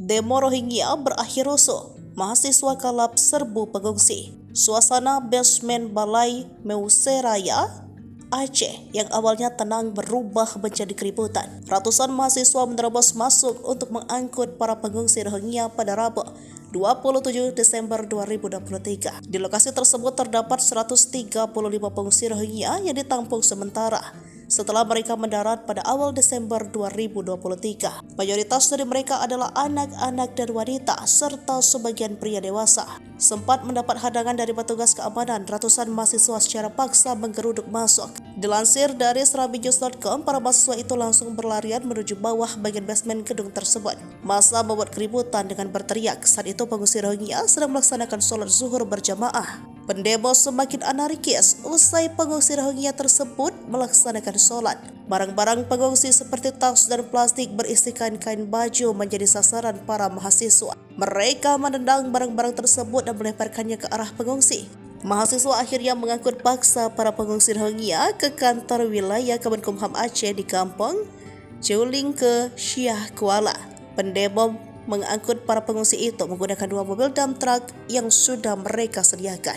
Demo Rohingya berakhir rusuh, mahasiswa kalap serbu pengungsi. Suasana basement Balai Meuseraya, Aceh yang awalnya tenang berubah menjadi keributan. Ratusan mahasiswa menerobos masuk untuk mengangkut para pengungsi Rohingya pada Rabu 27 Desember 2023. Di lokasi tersebut terdapat 135 pengungsi Rohingya yang ditampung sementara setelah mereka mendarat pada awal Desember 2023. Mayoritas dari mereka adalah anak-anak dan wanita serta sebagian pria dewasa. Sempat mendapat hadangan dari petugas keamanan, ratusan mahasiswa secara paksa menggeruduk masuk. Dilansir dari serabinews.com, para mahasiswa itu langsung berlarian menuju bawah bagian basement gedung tersebut. Massa membuat keributan dengan berteriak. Saat itu pengungsi Rohingya sedang melaksanakan sholat zuhur berjamaah. Pendemo semakin anarkis usai pengungsi Rohingya tersebut melaksanakan sholat. Barang-barang pengungsi seperti tas dan plastik berisikan kain baju menjadi sasaran para mahasiswa. Mereka menendang barang-barang tersebut dan melemparkannya ke arah pengungsi. Mahasiswa akhirnya mengangkut paksa para pengungsi Rohingya ke kantor wilayah Kemenkumham Aceh di Kampung Juling ke Syah Kuala. Pendemo mengangkut para pengungsi itu menggunakan 2 mobil dump truck yang sudah mereka sediakan.